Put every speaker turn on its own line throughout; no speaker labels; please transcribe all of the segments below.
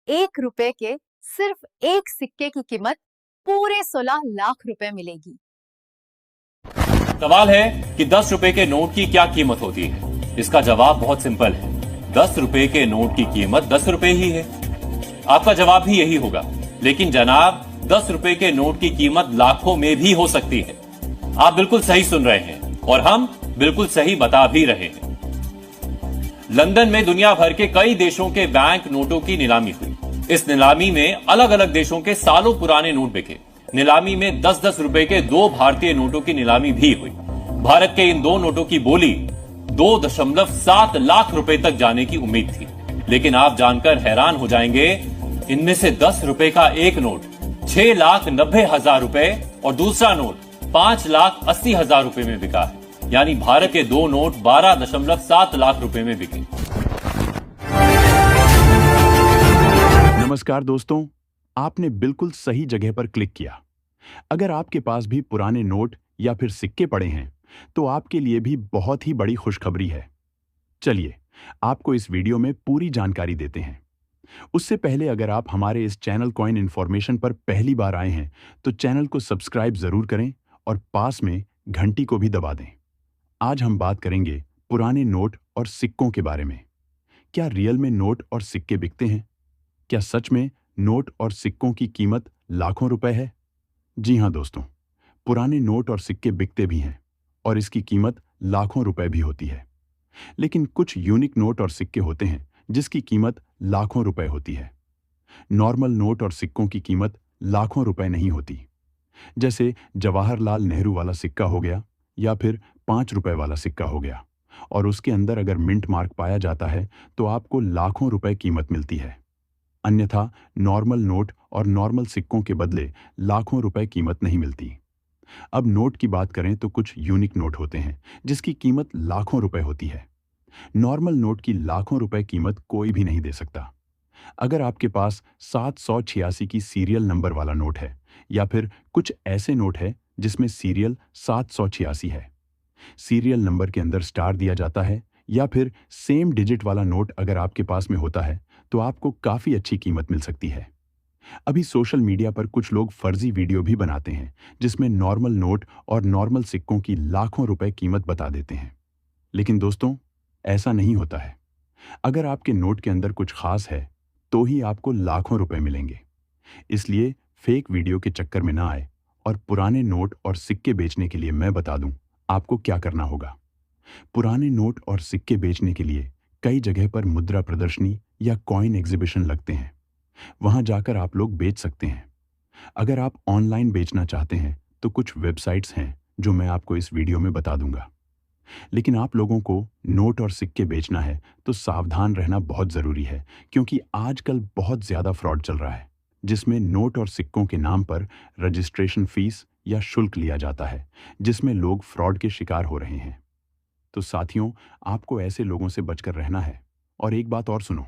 1 रुपए के सिर्फ एक सिक्के की कीमत पूरे 16 लाख रुपए मिलेगी।
सवाल है कि 10 रुपए के नोट की क्या कीमत होती है। इसका जवाब बहुत सिंपल है। 10 रुपए के नोट की कीमत 10 रुपए ही है। आपका जवाब भी यही होगा, लेकिन जनाब 10 रुपए के नोट की कीमत लाखों में भी हो सकती है। आप बिल्कुल सही सुन रहे हैं और हम बिल्कुल सही बता भी रहे हैं। लंदन में दुनिया भर के कई देशों के बैंक नोटों की नीलामी हुई। इस नीलामी में अलग अलग देशों के सालों पुराने नोट बिके। नीलामी में 10-10 रुपए के 2 भारतीय नोटों की नीलामी भी हुई। भारत के इन 2 नोटों की बोली 2.7 लाख रुपए तक जाने की उम्मीद थी, लेकिन आप जानकर हैरान हो जाएंगे, इनमें से 10 रुपए का एक नोट 6,90,000 रुपए और दूसरा नोट 5,80,000 रुपए में बिका है। यानी भारत के 2 नोट 12.7 लाख रुपए में बिके।
नमस्कार दोस्तों, आपने बिल्कुल सही जगह पर क्लिक किया। अगर आपके पास भी पुराने नोट या फिर सिक्के पड़े हैं, तो आपके लिए भी बहुत ही बड़ी खुशखबरी है। चलिए, आपको इस वीडियो में पूरी जानकारी देते हैं। उससे पहले अगर आप हमारे इस चैनल कॉइन इन्फॉर्मेशन पर पहली बार आए हैं, तो चैनल को सब्सक्राइब जरूर करें और पास में घंटी को भी दबा दें। आज हम बात करेंगे पुराने नोट और सिक्कों के बारे में। क्या रियल में नोट और सिक्के बिकते हैं? क्या सच में नोट और सिक्कों की कीमत लाखों रुपए है? जी हां दोस्तों, पुराने नोट और सिक्के बिकते भी हैं और इसकी कीमत लाखों रुपए भी होती है। लेकिन कुछ यूनिक नोट और सिक्के होते हैं जिसकी कीमत लाखों रुपए होती है। नॉर्मल नोट और सिक्कों की कीमत लाखों रुपए नहीं होती। जैसे जवाहरलाल नेहरू वाला सिक्का हो गया या फिर 5 रुपए वाला सिक्का हो गया, और उसके अंदर अगर मिंट मार्क पाया जाता है तो आपको लाखों रुपए कीमत मिलती है। अन्यथा नॉर्मल नोट और नॉर्मल सिक्कों के बदले लाखों रुपए कीमत नहीं मिलती। अब नोट की बात करें तो कुछ यूनिक नोट होते हैं जिसकी कीमत लाखों रुपए होती है। नॉर्मल नोट की लाखों रुपए कीमत कोई भी नहीं दे सकता। अगर आपके पास 786 की सीरियल नंबर वाला नोट है, या फिर कुछ ऐसे नोट है जिसमें सीरियल 786 है, सीरियल नंबर के अंदर स्टार दिया जाता है, या फिर सेम डिजिट वाला नोट अगर आपके पास में होता है, तो आपको काफी अच्छी कीमत मिल सकती है। अभी सोशल मीडिया पर कुछ लोग फर्जी वीडियो भी बनाते हैं जिसमें नॉर्मल नोट और नॉर्मल सिक्कों की लाखों रुपए कीमत बता देते हैं। लेकिन दोस्तों, ऐसा नहीं होता है। अगर आपके नोट के अंदर कुछ खास है तो ही आपको लाखों रुपए मिलेंगे। इसलिए फेक वीडियो के चक्कर में ना आए और पुराने नोट और सिक्के बेचने के लिए मैं बता दूं आपको क्या करना होगा। पुराने नोट और सिक्के बेचने के लिए कई जगह पर मुद्रा प्रदर्शनी या कॉइन एग्जीबिशन लगते हैं। वहां जाकर आप लोग बेच सकते हैं। अगर आप ऑनलाइन बेचना चाहते हैं तो कुछ वेबसाइट्स हैं जो मैं आपको इस वीडियो में बता दूंगा। लेकिन आप लोगों को नोट और सिक्के बेचना है तो सावधान रहना बहुत जरूरी है, क्योंकि आजकल बहुत ज्यादा फ्रॉड चल रहा है जिसमें नोट और सिक्कों के नाम पर रजिस्ट्रेशन फीस या शुल्क लिया जाता है, जिसमें लोग फ्रॉड के शिकार हो रहे हैं। तो साथियों, आपको ऐसे लोगों से बचकर रहना है। और एक बात और सुनो,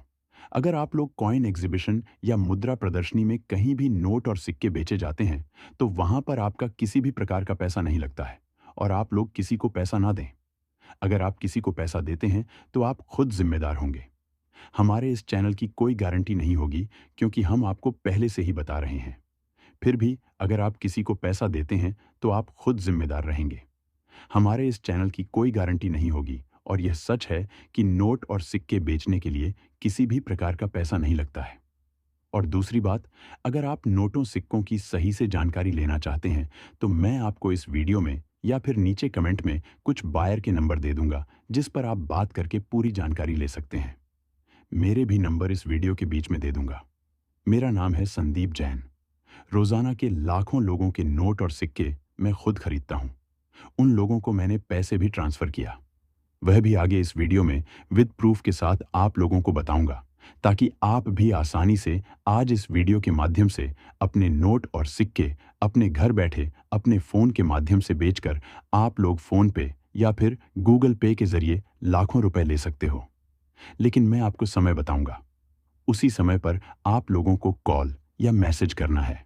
अगर आप लोग कॉइन एग्जीबिशन या मुद्रा प्रदर्शनी में कहीं भी नोट और सिक्के बेचे जाते हैं तो वहां पर आपका किसी भी प्रकार का पैसा नहीं लगता है, और आप लोग किसी को पैसा ना दें। अगर आप किसी को पैसा देते हैं तो आप खुद जिम्मेदार होंगे। हमारे इस चैनल की कोई गारंटी नहीं होगी, क्योंकि हम आपको पहले से ही बता रहे हैं। फिर भी अगर आप किसी को पैसा देते हैं तो आप खुद जिम्मेदार रहेंगे। हमारे इस चैनल की कोई गारंटी नहीं होगी, और यह सच है कि नोट और सिक्के बेचने के लिए किसी भी प्रकार का पैसा नहीं लगता है। और दूसरी बात, अगर आप नोटों सिक्कों की सही से जानकारी लेना चाहते हैं तो मैं आपको इस वीडियो में या फिर नीचे कमेंट में कुछ बायर के नंबर दे दूंगा जिस पर आप बात करके पूरी जानकारी ले सकते हैं। मेरे भी नंबर इस वीडियो के बीच में दे दूंगा। मेरा नाम है संदीप जैन। रोजाना के लाखों लोगों के नोट और सिक्के मैं खुद खरीदता हूं। उन लोगों को मैंने पैसे भी ट्रांसफर किया, वह भी आगे इस वीडियो में विद प्रूफ के साथ आप लोगों को बताऊंगा, ताकि आप भी आसानी से आज इस वीडियो के माध्यम से अपने नोट और सिक्के अपने घर बैठे अपने फोन के माध्यम से बेचकर आप लोग फोन पे या फिर गूगल पे के जरिए लाखों रुपए ले सकते हो। लेकिन मैं आपको समय बताऊंगा, उसी समय पर आप लोगों को कॉल या मैसेज करना है।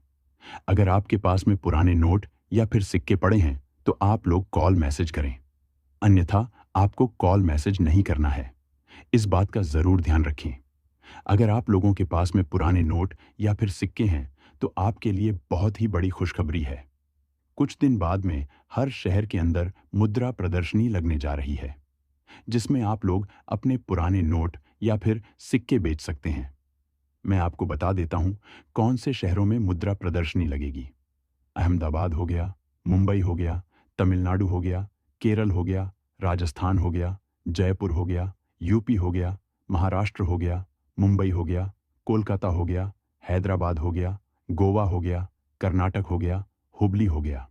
अगर आपके पास में पुराने नोट या फिर सिक्के पड़े हैं तो आप लोग कॉल मैसेज करें, अन्यथा आपको कॉल मैसेज नहीं करना है। इस बात का जरूर ध्यान रखें। अगर आप लोगों के पास में पुराने नोट या फिर सिक्के हैं तो आपके लिए बहुत ही बड़ी खुशखबरी है। कुछ दिन बाद में हर शहर के अंदर मुद्रा प्रदर्शनी लगने जा रही है, जिसमें आप लोग अपने पुराने नोट या फिर सिक्के बेच सकते हैं। मैं आपको बता देता हूं कौन से शहरों में मुद्रा प्रदर्शनी लगेगी। अहमदाबाद हो गया, मुंबई हो गया, तमिलनाडु हो गया, केरल हो गया, राजस्थान हो गया, जयपुर हो गया, यूपी हो गया, महाराष्ट्र हो गया, मुंबई हो गया, कोलकाता हो गया, हैदराबाद हो गया, गोवा हो गया, कर्नाटक हो गया, हुबली हो गया।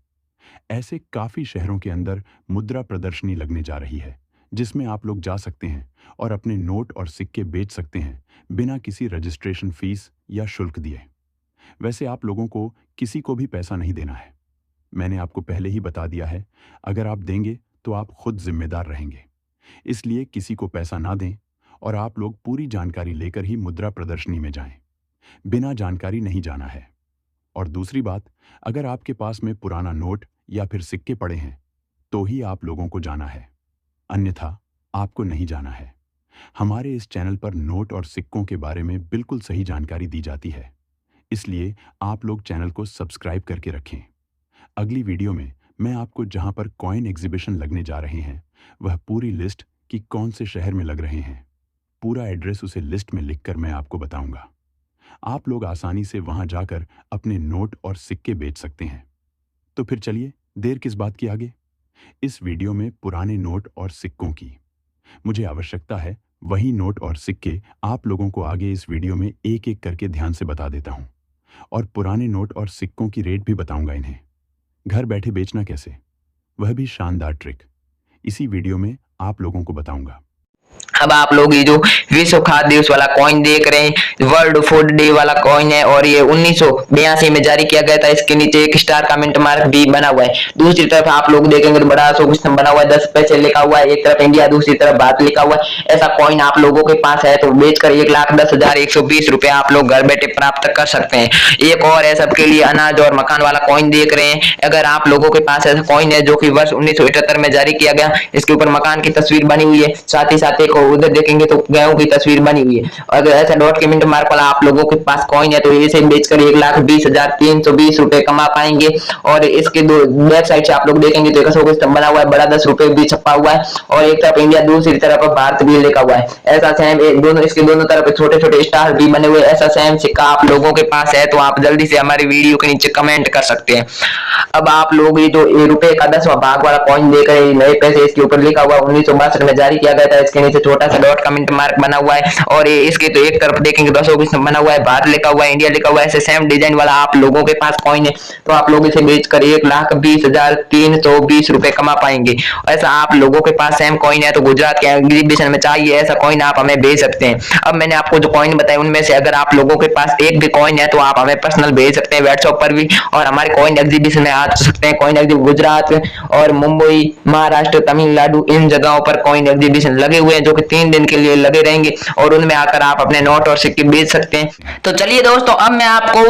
ऐसे काफ़ी शहरों के अंदर मुद्रा प्रदर्शनी लगने जा रही है, जिसमें आप लोग जा सकते हैं और अपने नोट और सिक्के बेच सकते हैं बिना किसी रजिस्ट्रेशन फीस या शुल्क दिए। वैसे आप लोगों को किसी को भी पैसा नहीं देना है। मैंने आपको पहले ही बता दिया है, अगर आप देंगे तो आप खुद जिम्मेदार रहेंगे। इसलिए किसी को पैसा ना दें और आप लोग पूरी जानकारी लेकर ही मुद्रा प्रदर्शनी में जाएं। बिना जानकारी नहीं जाना है। और दूसरी बात, अगर आपके पास में पुराना नोट या फिर सिक्के पड़े हैं तो ही आप लोगों को जाना है, अन्यथा आपको नहीं जाना है। हमारे इस चैनल पर नोट और सिक्कों के बारे में बिल्कुल सही जानकारी दी जाती है, इसलिए आप लोग चैनल को सब्सक्राइब करके रखें। अगली वीडियो में मैं आपको जहां पर कॉइन एग्जीबिशन लगने जा रहे हैं वह पूरी लिस्ट कि कौन से शहर में लग रहे हैं, पूरा एड्रेस उसे लिस्ट में लिखकर मैं आपको बताऊंगा। आप लोग आसानी से वहां जाकर अपने नोट और सिक्के बेच सकते हैं। तो फिर चलिए, देर किस बात की आगे। इस वीडियो में पुराने नोट और सिक्कों की मुझे आवश्यकता है, वही नोट और सिक्के आप लोगों को आगे इस वीडियो में एक एक करके ध्यान से बता देता हूं और पुराने नोट और सिक्कों की रेट भी बताऊंगा इन्हें। घर बैठे बेचना कैसे, वह भी शानदार ट्रिक इसी वीडियो में आप लोगों को बताऊंगा।
अब आप लोग ये जो विश्व खाद्य दिवस वाला कॉइन देख रहे हैं, वर्ल्ड फूड डे वाला कॉइन है और ये 1982 में जारी किया गया था। इसके नीचे एक स्टार का मिंट मार्क भी बना हुआ है। दूसरी तरफ आप लोग देखेंगे तो बड़ा सा कुछ बना हुआ है, 10 पैसे लिखा हुआ है। एक तरफ इंडिया, दूसरी तरफ भारत लिखा हुआ है। ऐसा कॉइन आप लोगों के पास है तो बेचकर 1,10,120 रुपए आप लोग घर बैठे प्राप्त कर सकते हैं। एक और है सबके लिए अनाज और मकान वाला कॉइन देख रहे हैं। अगर आप लोगों के पास ऐसा कॉइन है जो कि वर्ष 1978 में जारी किया गया, इसके ऊपर मकान की तस्वीर बनी हुई है, साथ ही साथ एक उधर देखेंगे तो गेहूं की तस्वीर बनी हुई है। अगर ऐसा डॉट के मिंट मार्क वाला आप लोगों के पास कॉइन है तो इसे बेचकर 1,20,320 रुपए कमा पाएंगे। और इसके दो वेबसाइट से आप लोग देखेंगे तो एक कुछ बना हुआ है, बड़ा 10 रुपए भी छपा हुआ है और एक तरफ इंडिया, दूसरी तरफ भारत भी लिखा हुआ है। ऐसा सेम दोनों, इसके दोनों तरफ छोटे छोटे स्टार भी बने हुए। ऐसा सेम सिक्का आप लोगों के पास है तो आप जल्दी से हमारी वीडियो के नीचे कमेंट कर सकते हैं। अब आप लोग ये जो रुपए का 10वां भाग वाला कॉइन देख रहे हैं, नए पैसे, इसके ऊपर लिखा हुआ 1962 में जारी किया गया था। इसके नीचे छोटा सा डॉट का मिंट मार्क बना हुआ है और ये इसके तो एक तरफ देखेंगे 220 बना हुआ है, भारत लिखा हुआ है, इंडिया लिखा हुआ है। ऐसे सेम डिजाइन वाला आप लोगों के पास कॉइन है तो आप लोग इसे बेचकर 1,20,320 रुपए कमा पाएंगे। ऐसा आप लोगों के पास सेम कॉइन है तो गुजरात के एग्जीबिशन में चाहिए ऐसा कॉइन आप हमें भेज सकते हैं। अब मैंने आपको जो कॉइन बताए उनमें से अगर आप लोगों के पास एक भी कॉइन है तो आप हमें पर्सनल भेज सकते हैं व्हाट्सएप पर भी और हमारे कॉइन एग्जीबिशन में आ सकते हैं। कॉइन एग्जीबिशन गुजरात और मुंबई, महाराष्ट्र, तमिलनाडु, इन जगहों पर कॉइन एग्जीबिशन लगे हुए हैं जो कि 3 दिन के लिए लगे रहेंगे और उनमें आकर आप अपने नोट और सिक्के बेच सकते हैं। तो चलिए दोस्तों, अब मैं आपको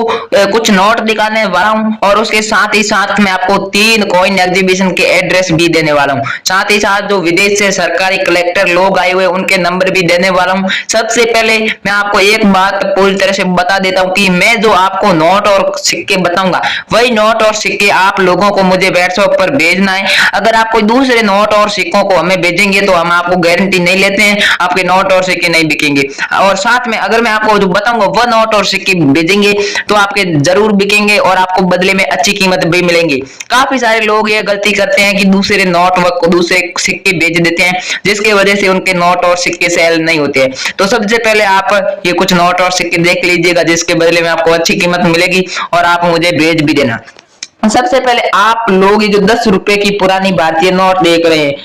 कुछ नोट दिखाने वाला हूं और उसके साथ ही साथ मैं आपको 3 कॉइन एग्जीबिशन के एड्रेस भी देने वाला हूं। साथ ही साथ जो विदेश से सरकारी कलेक्टर लोग आए हुए उनके नंबर भी देने वाला हूं। सबसे पहले मैं आपको एक बात पूरी तरह से बता देता हूं कि मैं जो आपको नोट और सिक्के बताऊंगा वही नोट और सिक्के आप लोगों को मुझे व्हाट्सएप पर भेजना है। अगर आप कोई दूसरे नोट और सिक्कों को हमें भेजेंगे तो हम आपको गारंटी नहीं लेते हैं, आपके नोट और सिक्के नहीं बिकेंगे। और साथ में अगर मैं आपको जो बताऊंगा वह नोट और सिक्के भेजेंगे तो आपके जरूर बिकेंगे और आपको बदले में अच्छी कीमत भी मिलेंगी। काफी सारे लोग ये गलती करते हैं कि दूसरे नोट व दूसरे सिक्के बेच देते हैं जिसकी वजह से उनके नोट और सिक्के सेल नहीं होते हैं। तो सबसे पहले आप ये कुछ नोट और सिक्के देख लीजिएगा जिसके बदले में आपको अच्छी कीमत मिलेगी और आप मुझे भेज भी देना। सबसे पहले आप लोग ये जो 10 रुपए की पुरानी भारतीय नोट देख रहे हैं,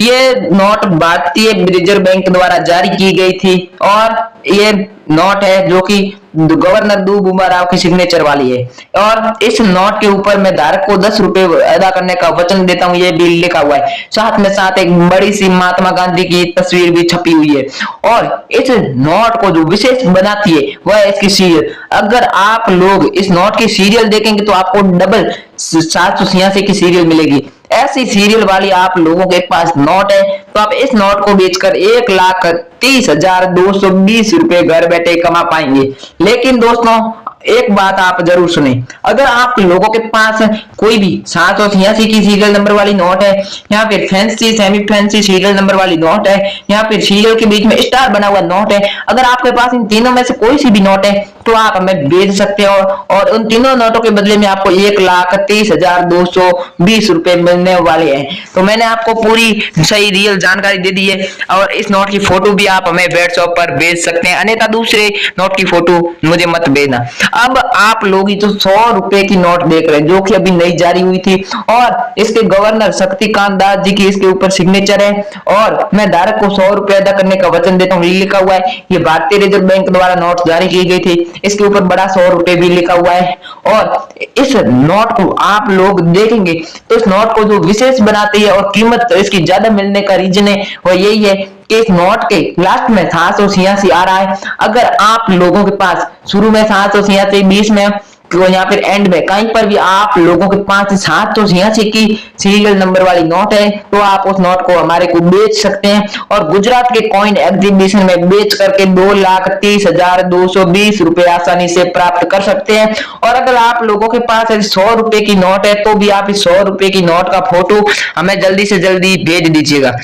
ये नोट भारतीय रिजर्व बैंक द्वारा जारी की गई थी और ये नोट है जो कि गवर्नर दू बुमा राव की सिग्नेचर वाली है और इस नोट के ऊपर मैं धारक को 10 रुपए अदा करने का वचन देता हूं, ये भी लिखा हुआ है। साथ में साथ एक बड़ी सी महात्मा गांधी की तस्वीर भी छपी हुई है और इस नोट को जो विशेष बनाती है वह है इसकी सीरियल। अगर आप लोग इस नोट की सीरियल देखेंगे तो आपको डबल 786 की सीरियल मिलेगी। ऐसी सीरियल वाली आप लोगों के पास नोट है तो आप इस नोट को बेचकर 1,30,220 रुपए घर बैठे कमा पाएंगे। लेकिन दोस्तों एक बात आप जरूर सुने, अगर आप लोगों के पास कोई भी 786 की सीरियल नंबर वाली नोट है या फिर fancy semi fancy serial number वाली नोट है या फिर सीरियल के बीच में स्टार बना हुआ नोट है, अगर आपके पास इन तीनों में से कोई सी भी नोट है तो आप हमें भेज सकते हो और उन तीनों नोटों के बदले में आपको 1,30,220 रुपए मिलने वाले हैं। तो मैंने आपको पूरी सही रियल जानकारी दे दी है और इस नोट की फोटो भी आप हमें व्हाट्सएप पर भेज सकते हैं, अन्यथा दूसरे नोट की फोटो मुझे मत भेजना। अब आप लोग जो 100 रुपए की नोट देख रहे हैं जो कि अभी नई जारी हुई थी और इसके गवर्नर शक्तिकांत दास जी की इसके ऊपर सिग्नेचर है और मैं धारक को 100 रुपए अदा करने का वचन देता हूँ लिखा हुआ है। ये भारतीय रिजर्व बैंक द्वारा नोट जारी की गई थी, इसके ऊपर बड़ा 100 रुपए भी लिखा हुआ है और इस नोट को आप लोग देखेंगे तो इस नोट को जो विशेष बनाती है और कीमत इसकी ज्यादा मिलने का रीजन है वो यही है कि इस नोट के लास्ट में 786 आ रहा है। अगर आप लोगों के पास शुरू में 786 बीच में तो यहाँ फिर एंड में कहीं पर भी आप लोगों के पास 786 की सीरियल नंबर वाली नोट है तो आप उस नोट को हमारे को बेच सकते हैं और गुजरात के कॉइन एग्जीबिशन में बेच करके 2,30,220 रुपए आसानी से प्राप्त कर सकते हैं। और अगर आप लोगों के पास 100 रुपए की नोट है तो भी आप इस 100 रुपए की नोट का फोटो हमें जल्दी से जल्दी भेज दीजिएगा।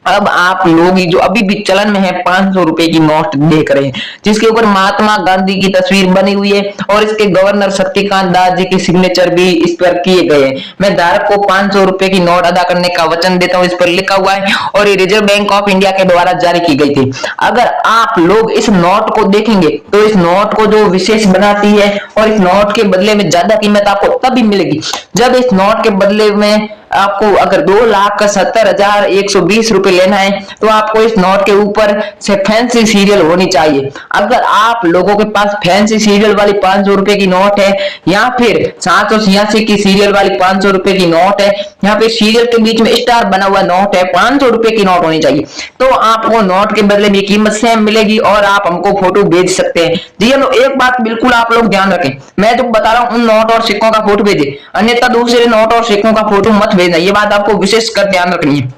अब आप लोग जो अभी भी चलन में है 500 रुपए की नोट देख रहे हैं जिसके ऊपर महात्मा गांधी की तस्वीर बनी हुई है और इसके गवर्नर शक्तिकांत दास जी के सिग्नेचर भी इस पर किए गए हैं। मैं धारक को 500 रुपए की नोट अदा करने का वचन देता हूं, इस पर लिखा हुआ है और ये रिजर्व बैंक ऑफ इंडिया के द्वारा जारी की गई थी। अगर आप लोग इस नोट को देखेंगे तो इस नोट को जो विशेष बनाती है और इस नोट के बदले में ज्यादा कीमत आपको तभी मिलेगी जब इस नोट के बदले में आपको अगर 2,70,120 रुपए लेना है तो आपको इस नोट के ऊपर से फैंसी सीरियल होनी चाहिए। अगर आप लोगों के पास फैंसी सीरियल वाली 500 रुपए की नोट है या फिर 786 की सीरियल वाली 500 रुपए की नोट है या फिर सीरियल के बीच में स्टार बना हुआ नोट है, 500 रुपए की नोट होनी चाहिए तो आपको नोट के बदले में कीमत सेम मिलेगी और आप हमको फोटो भेज सकते हैं। जी हेलो, एक बात बिल्कुल आप लोग ध्यान रखें, मैं जो बता रहा हूँ उन नोट और सिक्कों का फोटो भेजे, अन्यथा दूसरे नोट और सिक्कों का फोटो मत भेजना, ये बात आपको विशेष कर ध्यान रखनी है।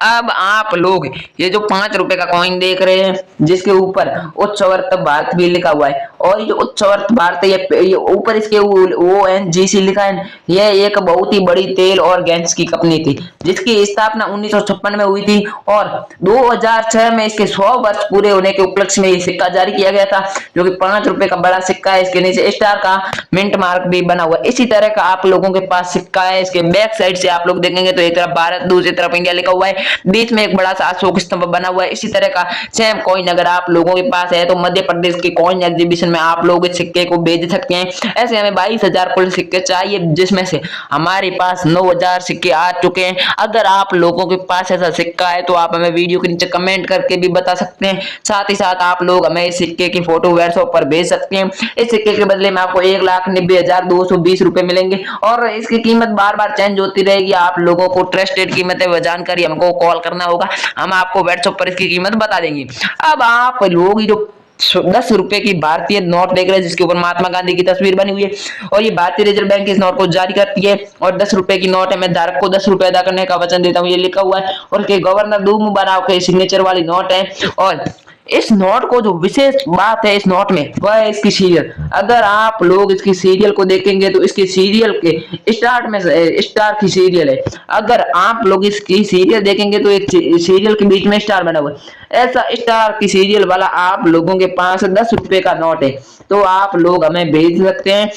अब आप लोग ये जो 5 रुपए का कॉइन देख रहे हैं जिसके ऊपर उच्चवर्त भारत भी लिखा हुआ है और ये जो उच्चवर्त भारत ये ऊपर इसके ONGC लिखा है, ये एक बहुत ही बड़ी तेल और गैस की कंपनी थी जिसकी स्थापना 1956 में हुई थी और 2006 में इसके 100 वर्ष पूरे होने के उपलक्ष्य में ये सिक्का जारी किया गया था जो कि 5 रुपए का बड़ा सिक्का है। इसके नीचे स्टार का मिंट मार्क भी बना हुआ है। इसी तरह का आप लोगों के पास सिक्का है, इसके बैक साइड से आप लोग देखेंगे तो एक तरफ भारत दूसरी तरफ इंडिया लिखा हुआ है, बीच में एक बड़ा सा अशोक स्तंभ बना हुआ है। इसी तरह का सेम कॉइन अगर आप लोगों के पास है तो मध्य प्रदेश के कॉइन एग्जीबिशन में आप लोग इस सिक्के को भेज सकते हैं। ऐसे हमें 22,000 कुल सिक्के चाहिए जिसमें से हमारे पास 9,000 सिक्के आ चुके हैं। अगर आप लोगों के पास ऐसा सिक्का है तो आप हमें वीडियो के नीचे कमेंट करके भी बता सकते हैं, साथ ही साथ आप लोग हमें इस सिक्के की फोटो व्हाट्सएप पर भेज सकते हैं। इस सिक्के के बदले में आपको 1,90,220 रुपए मिलेंगे और इसकी कीमत बार बार चेंज होती रहेगी। आप लोगों को ट्रस्टेड कीमत है वह जानकारी हमको कॉल करना होगा, हम आपको व्हाट्सएप पर इसकी कीमत बता देंगे। अब आप लोग जो 10 रुपए की भारतीय नोट देख रहे हैं जिसके ऊपर महात्मा गांधी की तस्वीर बनी हुई है और ये भारतीय रिजर्व बैंक इस नोट को जारी करती है और 10 रुपए की नोट है। मैं धारक को 10 रुपए अदा करने का वचन देता हूँ, ये लिखा हुआ है और के गवर्नर दूमू बराव के सिग्नेचर वाली नोट है। और इस नोट को जो विशेष बात है इस नोट में वह है इसकी सीरियल। अगर आप लोग इसकी सीरियल को देखेंगे तो इसकी सीरियल के स्टार्ट में स्टार की सीरियल है। अगर आप लोग इसकी सीरियल देखेंगे तो एक सीरियल के बीच में स्टार बना हुआ है, ऐसा स्टार की सीरियल वाला आप लोगों के पास 10 रुपए का नोट है तो आप लोग हमें भेज सकते हैं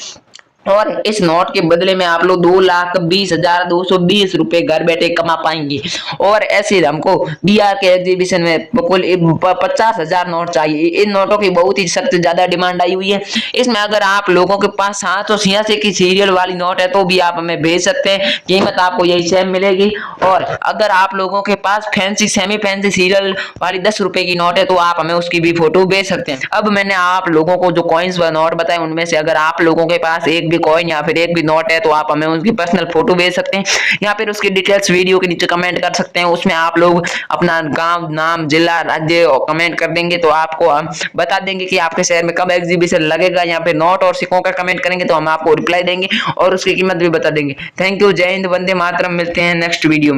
और इस नोट के बदले में आप लोग 2,20,220 रुपए घर बैठे कमा पाएंगे। और ऐसे हमको बिहार के एग्जीबिशन में कुल 50,000 नोट चाहिए। इन नोटों की बहुत ही सख्त ज्यादा डिमांड आई हुई है। इसमें अगर आप लोगों के पास 786 की सीरियल वाली नोट है तो भी आप हमें भेज सकते हैं, कीमत आपको यही सेम मिलेगी। और अगर आप लोगों के पास फैंसी सेमी फैंसी सीरियल वाली 10 रुपए की नोट है तो आप हमें उसकी भी फोटो भेज सकते हैं। अब मैंने आप लोगों को जो कॉइन्स व नोट बताए उनमें से अगर आप लोगों के पास एक एक भी कॉइन या फिर एक भी नोट है तो आप हमें उसकी पर्सनल फोटो भेज सकते हैं या फिर उसकी डिटेल्स वीडियो के नीचे कमेंट कर सकते हैं। उसमें आप लोग अपना गांव, नाम, जिला, राज्य कमेंट कर देंगे तो आपको हम बता देंगे कि आपके शहर में कब एग्जीबिशन लगेगा। यहाँ पे नोट और सिक्कों का कमेंट करेंगे तो हम आपको रिप्लाई देंगे और उसकी कीमत भी बता देंगे। थैंक यू, जय हिंद, वंदे मातरम। मिलते हैं नेक्स्ट वीडियो में।